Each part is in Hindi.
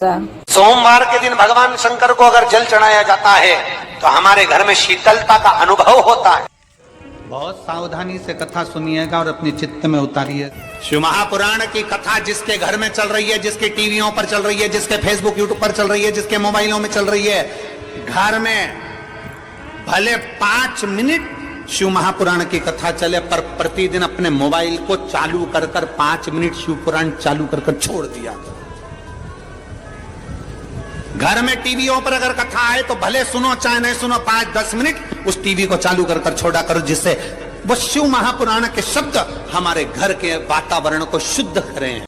सोमवार के दिन भगवान शंकर को अगर जल चढ़ाया जाता है तो हमारे घर में शीतलता का अनुभव होता है। बहुत सावधानी से कथा सुनिएगा और अपने चित्त में उतारिए। शिव महापुराण की कथा जिसके घर में चल रही है, जिसके टीवियों पर चल रही है, जिसके फेसबुक यूट्यूब पर चल रही है, जिसके मोबाइलों में चल रही है, घर में भले 5 मिनट शिव महापुराण की कथा चले, पर प्रतिदिन अपने मोबाइल को चालू कर 5 मिनट शिव पुराण चालू कर छोड़ दिया। घर में टीवियों पर अगर कथा आए तो भले सुनो चाहे नहीं सुनो, 5-10 मिनट उस टीवी को चालू कर छोड़ा करो, जिससे वो शिव महापुराण के शब्द हमारे घर के वातावरण को शुद्ध करें।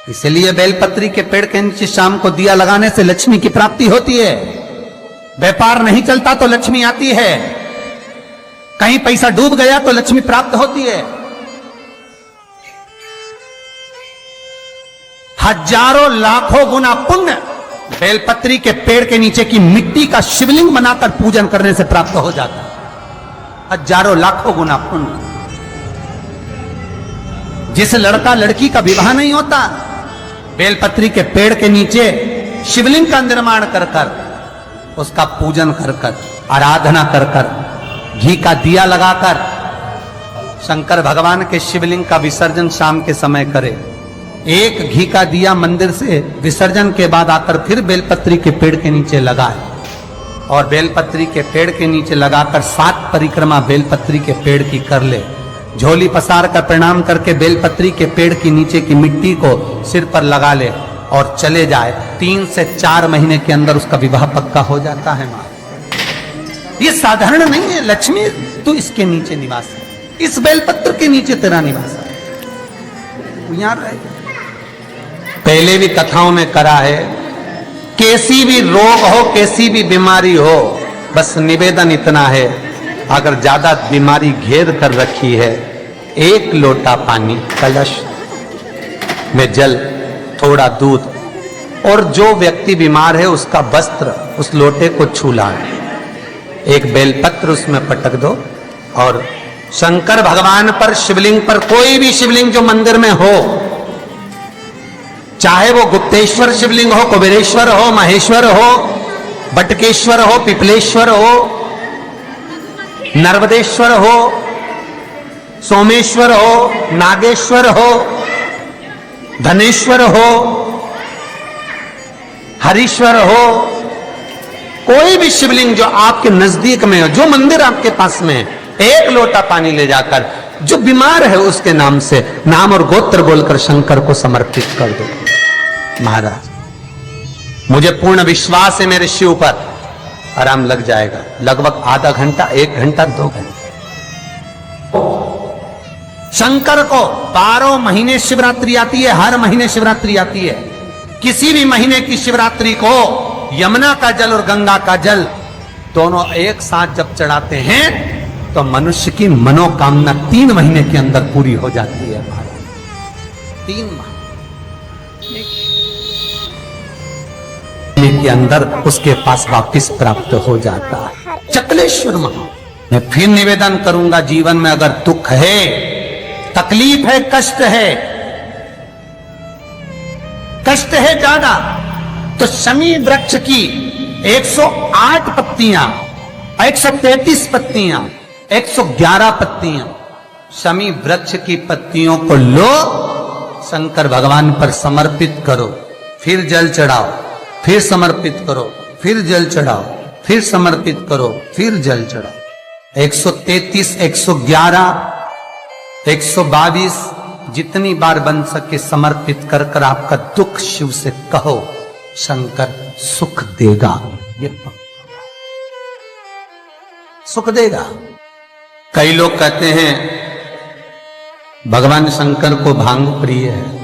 इसलिए बेलपत्री के पेड़ के नीचे शाम को दिया लगाने से लक्ष्मी की प्राप्ति होती है। व्यापार नहीं चलता तो लक्ष्मी आती है, कहीं पैसा डूब गया तो लक्ष्मी प्राप्त होती है। हजारों लाखों गुना पुण्य बेलपत्री के पेड़ के नीचे की मिट्टी का शिवलिंग बनाकर पूजन करने से प्राप्त हो जाता है। हजारों लाखों गुना पुण्य। जिस लड़का लड़की का विवाह नहीं होता, बेलपत्री के पेड़ के नीचे शिवलिंग का निर्माण कर उसका पूजन कर आराधना कर घी का दिया लगाकर शंकर भगवान के शिवलिंग का विसर्जन शाम के समय करे। एक घी का दिया मंदिर से विसर्जन के बाद आकर फिर बेलपत्री के पेड़ के नीचे लगाए और बेलपत्री के पेड़ के नीचे लगाकर 7 परिक्रमा बेलपत्री के पेड़ की कर ले। झोली पसार कर प्रणाम करके बेलपत्री के पेड़ के नीचे की मिट्टी को सिर पर लगा ले और चले जाए। 3 से 4 महीने के अंदर उसका विवाह पक्का हो जाता है। मां, ये साधारण नहीं है। लक्ष्मी तू इसके नीचे निवास है, इस बेलपत्र के नीचे तेरा निवास है, यहां रहे। पहले भी कथाओं में करा है, कैसी भी रोग हो, कैसी भी बीमारी हो, बस निवेदन इतना है, अगर ज्यादा बीमारी घेर कर रखी है, 1 लोटा पानी, कलश में जल, थोड़ा दूध, और जो व्यक्ति बीमार है उसका वस्त्र उस लोटे को छू लाए, एक बेलपत्र उसमें पटक दो और शंकर भगवान पर, शिवलिंग पर, कोई भी शिवलिंग जो मंदिर में हो, चाहे वो गुप्तेश्वर शिवलिंग हो, कुबेरेश्वर हो, महेश्वर हो, बटकेश्वर हो, पिपलेश्वर हो, नर्मदेश्वर हो, सोमेश्वर हो, नागेश्वर हो, धनेश्वर हो, हरीश्वर हो, कोई भी शिवलिंग जो आपके नजदीक में हो, जो मंदिर आपके पास में है, 1 लोटा पानी ले जाकर जो बीमार है उसके नाम से नाम और गोत्र बोलकर शंकर को समर्पित कर दो। महाराज, मुझे पूर्ण विश्वास है मेरे शिव पर, आराम लग जाएगा। लगभग आधा घंटा, 1 घंटा, 2 घंटे। शंकर को 12 महीने शिवरात्रि आती है, हर महीने शिवरात्रि आती है। किसी भी महीने की शिवरात्रि को यमुना का जल और गंगा का जल दोनों एक साथ जब चढ़ाते हैं तो मनुष्य की मनोकामना 3 महीने के अंदर पूरी हो जाती है। 3 महीने के अंदर उसके पास वापस प्राप्त हो जाता है। चकलेश्वर महा, मैं फिर निवेदन करूंगा, जीवन में अगर दुख है, तकलीफ है, कष्ट है ज्यादा, तो शमी वृक्ष की 108 पत्तियां, 133 पत्तियां, 111 पत्तियां, शमी वृक्ष की पत्तियों को लो, शंकर भगवान पर समर्पित करो, फिर जल चढ़ाओ, फिर समर्पित करो, फिर जल चढ़ाओ, फिर समर्पित करो, फिर जल चढ़ाओ। 133, 111, 122 जितनी बार बन सके समर्पित कर आपका दुख शिव से कहो, शंकर सुख देगा, ये सुख देगा। कई लोग कहते हैं भगवान शंकर को भांग प्रिय है।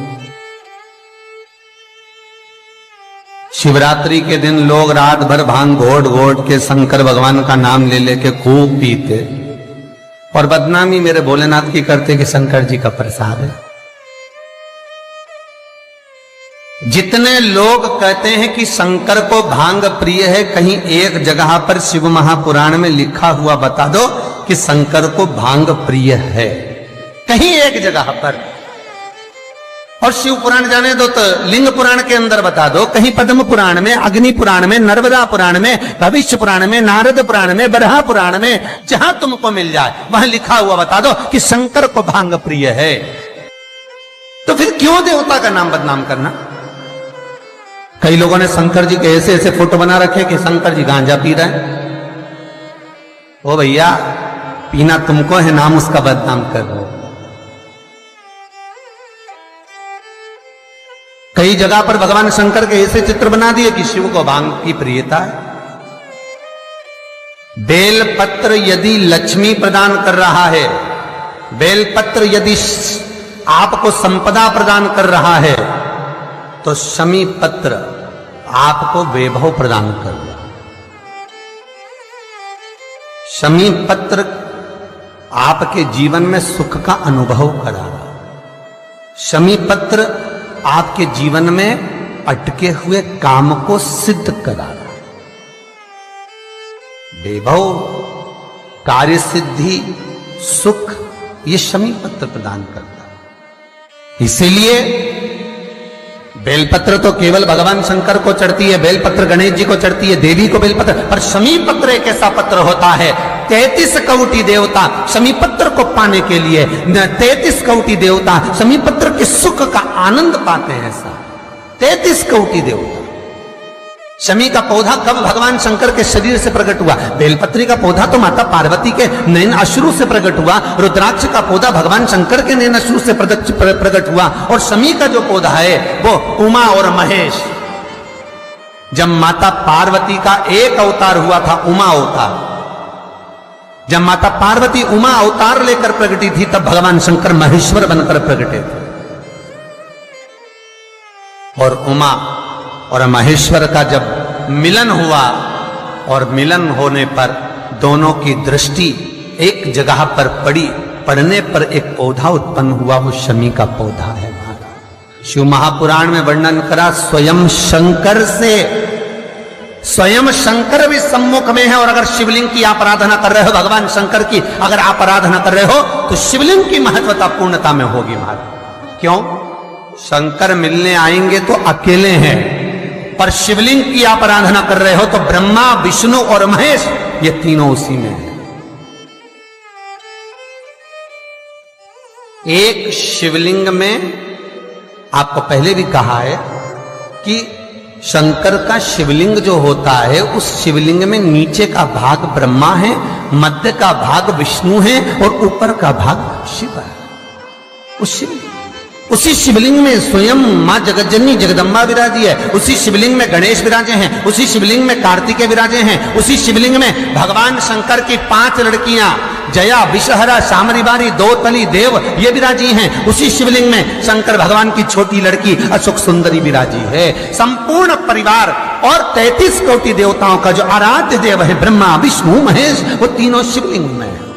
शिवरात्रि के दिन लोग रात भर भांग घोट के शंकर भगवान का नाम ले लेके खूब पीते और बदनामी मेरे भोलेनाथ की करते कि शंकर जी का प्रसाद है। जितने लोग कहते हैं कि शंकर को भांग प्रिय है, कहीं एक जगह पर शिव महापुराण में लिखा हुआ बता दो कि शंकर को भांग प्रिय है, कहीं एक जगह पर। और शिव पुराण जाने दो तो लिंग पुराण के अंदर बता दो, कहीं पद्म पुराण में, अग्नि पुराण में, नर्मदा पुराण में, भविष्य पुराण में, नारद पुराण में, बरहा पुराण में, जहां तुमको मिल जाए वहां लिखा हुआ बता दो कि शंकर को भांग प्रिय है। तो फिर क्यों देवता का नाम बदनाम करना? कई लोगों ने शंकर जी के ऐसे ऐसे फोटो बना रखे कि शंकर जी गांजा पी रहे हैं। ओ भैया, पीना तुमको है, नाम उसका बदनाम कर रहे हो। कई जगह पर भगवान शंकर के ऐसे चित्र बना दिए कि शिव को भांग की प्रियता है। बेलपत्र यदि लक्ष्मी प्रदान कर रहा है, बेलपत्र यदि आपको संपदा प्रदान कर रहा है, तो शमी पत्र आपको वैभव प्रदान कर रहा है। शमी पत्र आपके जीवन में सुख का अनुभव करा रहा है। शमी पत्र आपके जीवन में अटके हुए काम को सिद्ध करा रहा है। वैभव, कार्य सिद्धि, सुख, ये शमी पत्र प्रदान करता है। इसीलिए बेलपत्र तो केवल भगवान शंकर को चढ़ती है, बेलपत्र गणेश जी को चढ़ती है, देवी को बेलपत्र, पर शमी पत्र एक ऐसा पत्र होता है, 33 कोटि देवता शमी पत्र को पाने के लिए, 33 कोटि देवता शमी पत्र के सुख का आनंद पाते हैं। ऐसा 33 कोटि देवता। शमी का पौधा कब भगवान शंकर के शरीर से प्रकट हुआ? बेलपत्री का पौधा तो माता पार्वती के नयन अश्रु से प्रकट हुआ। रुद्राक्ष का पौधा भगवान शंकर के नयन अश्रु से प्रकट हुआ। और शमी का जो पौधा है वो उमा और महेश, जब माता पार्वती का एक अवतार हुआ था, उमा अवतार, जब माता पार्वती उमा अवतार लेकर प्रकटी थी, तब भगवान शंकर महेश्वर बनकर प्रकटे थे। और उमा और महेश्वर का जब मिलन हुआ, और मिलन होने पर दोनों की दृष्टि एक जगह पर पड़ी, पड़ने पर एक पौधा उत्पन्न हुआ, वो शमी का पौधा है। शिव महापुराण में वर्णन करा, स्वयं शंकर से, स्वयं शंकर भी सम्मुख में है। और अगर शिवलिंग की आप आराधना कर रहे हो, भगवान शंकर की अगर आप आराधना कर रहे हो, तो शिवलिंग की महत्वता पूर्णता में होगी महाराज। क्यों? शंकर मिलने आएंगे तो अकेले हैं, पर शिवलिंग की आप आराधना कर रहे हो तो ब्रह्मा, विष्णु और महेश, ये तीनों उसी में है। एक शिवलिंग में, आपको पहले भी कहा है कि शंकर का शिवलिंग जो होता है, उस शिवलिंग में नीचे का भाग ब्रह्मा है, मध्य का भाग विष्णु है और ऊपर का भाग शिव है। उसी शिवलिंग में स्वयं मां जगज्जननी जगदम्बा विराजी है, उसी शिवलिंग में गणेश विराजे हैं, उसी शिवलिंग में कार्तिकेय विराजे हैं, उसी शिवलिंग में भगवान शंकर की 5 लड़कियां जया, विषहरा, शामरीबारी, दो-तली, देव, ये विराजी हैं। उसी शिवलिंग में शंकर भगवान की छोटी लड़की अशोक सुंदरी विराजी है। संपूर्ण परिवार और 33 कोटि देवताओं का जो आराध्य देव है ब्रह्मा, विष्णु, महेश, वो तीनों शिवलिंग में है।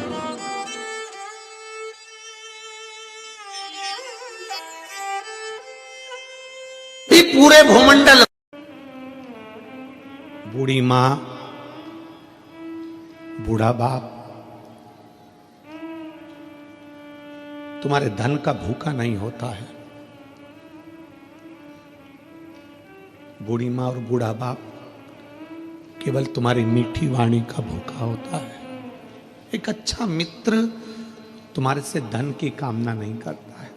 पूरे भूमंडल, बूढ़ी मां, बूढ़ा बाप तुम्हारे धन का भूखा नहीं होता है। बूढ़ी मां और बूढ़ा बाप केवल तुम्हारी मीठी वाणी का भूखा होता है। एक अच्छा मित्र तुम्हारे से धन की कामना नहीं करता है।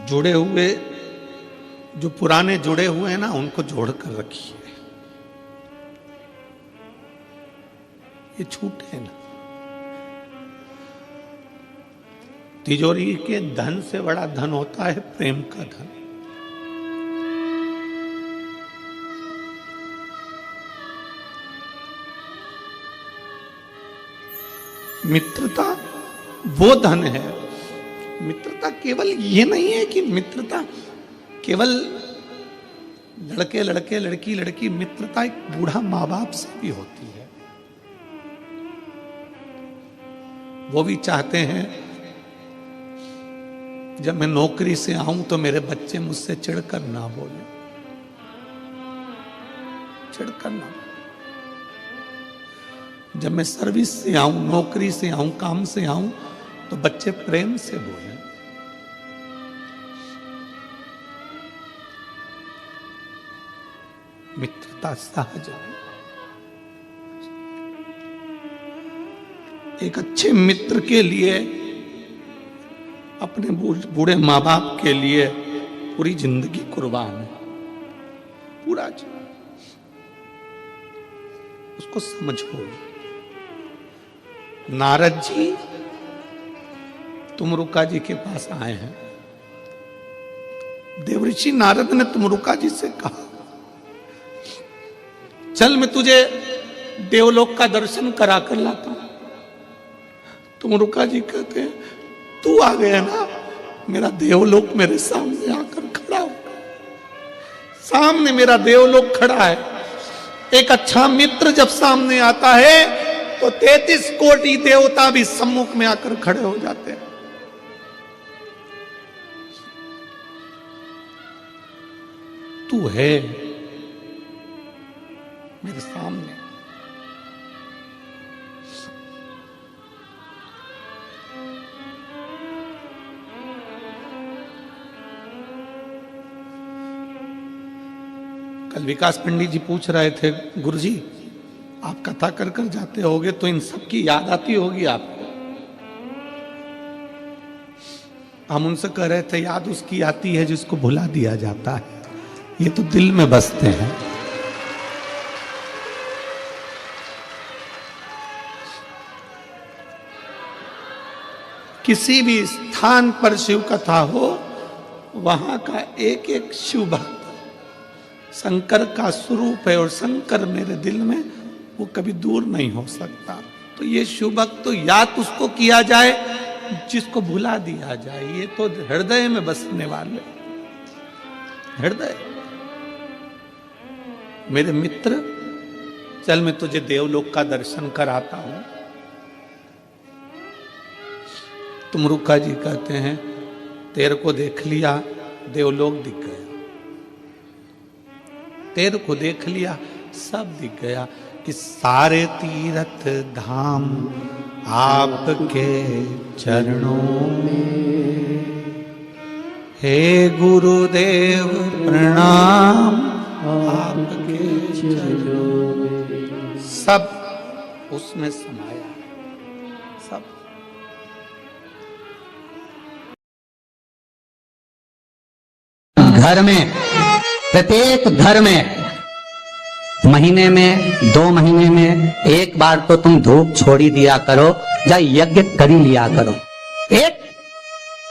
जुड़े हुए, जो पुराने जुड़े हुए हैं ना, उनको जोड़ कर रखिए, ये छूटे ना। तिजोरी के धन से बड़ा धन होता है प्रेम का धन। मित्रता वो धन है। मित्रता केवल ये नहीं है कि मित्रता केवल लड़के लड़के, लड़की लड़की, मित्रता एक बूढ़ा माँ बाप से भी होती है। वो भी चाहते हैं जब मैं नौकरी से आऊं तो मेरे बच्चे मुझसे चिढ़कर ना बोले, चिढ़कर ना। जब मैं सर्विस से आऊं, नौकरी से आऊं, काम से आऊं, तो बच्चे प्रेम से बोले। मित्रता सहज है। एक अच्छे मित्र के लिए, अपने बूढ़े माँ बाप के लिए पूरी जिंदगी कुर्बान है, पूरा जीवन। उसको समझो। नारद जी तुमरुका जी के पास आए हैं। देवऋषि नारद ने तुमरुका जी से कहा, चल मैं तुझे देवलोक का दर्शन करा कर लाता हूं। तुमरुका जी कहते हैं, तू आ गया ना, मेरा देवलोक मेरे सामने आकर खड़ा हो। सामने मेरा देवलोक खड़ा है। एक अच्छा मित्र जब सामने आता है तो 33 कोटि देवता भी सम्मुख में आकर खड़े हो जाते हैं। तू है मेरे सामने। कल विकास पंडित जी पूछ रहे थे, गुरुजी आप कथा कर कर जाते होगे तो इन सब की याद आती होगी आपको। हम उनसे कह रहे थे, याद उसकी आती है जिसको भुला दिया जाता है, ये तो दिल में बसते हैं। किसी भी स्थान पर शिव कथा हो, वहां का एक एक शिव भक्त शंकर का स्वरूप है, और शंकर मेरे दिल में वो कभी दूर नहीं हो सकता। तो ये शिव भक्त तो याद उसको किया जाए जिसको भुला दिया जाए, ये तो हृदय में बसने वाले। हृदय मेरे मित्र, चल मैं तुझे देवलोक का दर्शन कराता हूं। तुमरुका जी कहते हैं, तेरे को देख लिया, देवलोक दिख गया। तेरे को देख लिया, सब दिख गया। कि सारे तीर्थ धाम आपके चरणों में, हे गुरुदेव प्रणाम आपके चरणों में। सब उसमें समाया है, सब। घर में, प्रत्येक घर में महीने में, 2 महीने में एक बार तो तुम धूप छोड़ी दिया करो, या यज्ञ करी लिया करो। एक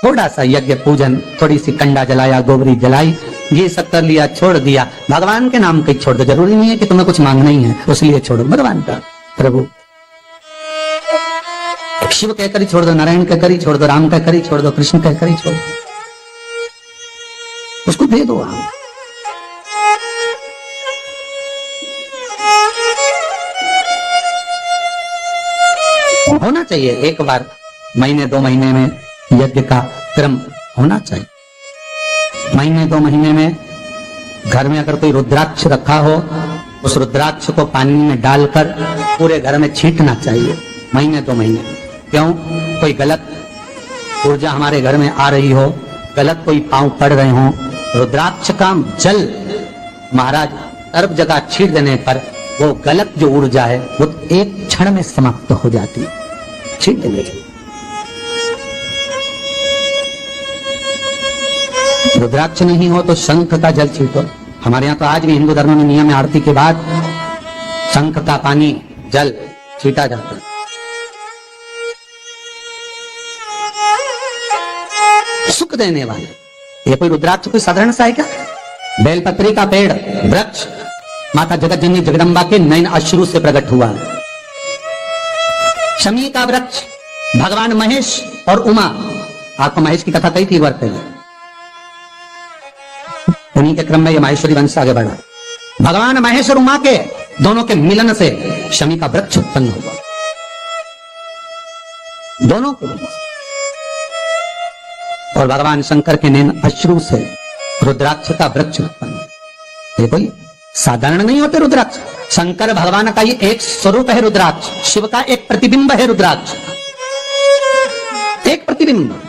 थोड़ा सा यज्ञ पूजन, थोड़ी सी कंडा जलाया, गोबरी जलाई, ये सब कर लिया, छोड़ दिया। भगवान के नाम कहीं छोड़ दो, जरूरी नहीं है कि तुम्हें कुछ मांगना ही है, उसलिए छोड़ो भगवान का। प्रभु शिव कहकर ही छोड़ दो, नारायण कहकर ही छोड़ दो, राम कहकर ही छोड़ दो, कृष्ण कहकर ही छोड़ दो, उसको दे दो आप। होना चाहिए एक बार महीने 2 महीने में यज्ञ का क्रम होना चाहिए। महीने 2 महीने में घर में अगर कोई रुद्राक्ष रखा हो, उस रुद्राक्ष को पानी में डालकर पूरे घर में छींटना चाहिए महीने 2 महीने। क्यों? कोई गलत ऊर्जा हमारे घर में आ रही हो, गलत कोई पांव पड़ रहे हो, रुद्राक्ष का जल महाराज सर्व जगह छींट देने पर वो गलत जो ऊर्जा है वो एक क्षण में समाप्त हो जाती है। छींट देने रुद्राक्ष नहीं हो तो शंख का जल छींटो। हमारे यहाँ तो आज भी हिंदू धर्म में नियम है, आरती के बाद शंख का पानी जल छींटा जाता है। सुख देने वाले, ये कोई रुद्राक्ष कोई साधारण सा है क्या? बेलपत्री का पेड़, वृक्ष माता जगत जननी जगदम्बा के नयन अश्रु से प्रकट हुआ। शमी का वृक्ष भगवान महेश और उमा, आपको महेश की कथा कही थी बार पहले, उन्हीं के क्रम में ये माहेश्वरी वंश आगे बढ़ा। भगवान महेश और उमा के दोनों के मिलन से शमी का वृक्ष उत्पन्न हुआ, दोनों के। और भगवान शंकर के नैन अश्रु से रुद्राक्ष का वृक्ष उत्पन्न। ये कोई साधारण नहीं होते रुद्राक्ष। शंकर भगवान का ये एक स्वरूप है रुद्राक्ष, शिव का एक प्रतिबिंब है रुद्राक्ष, एक प्रतिबिंब।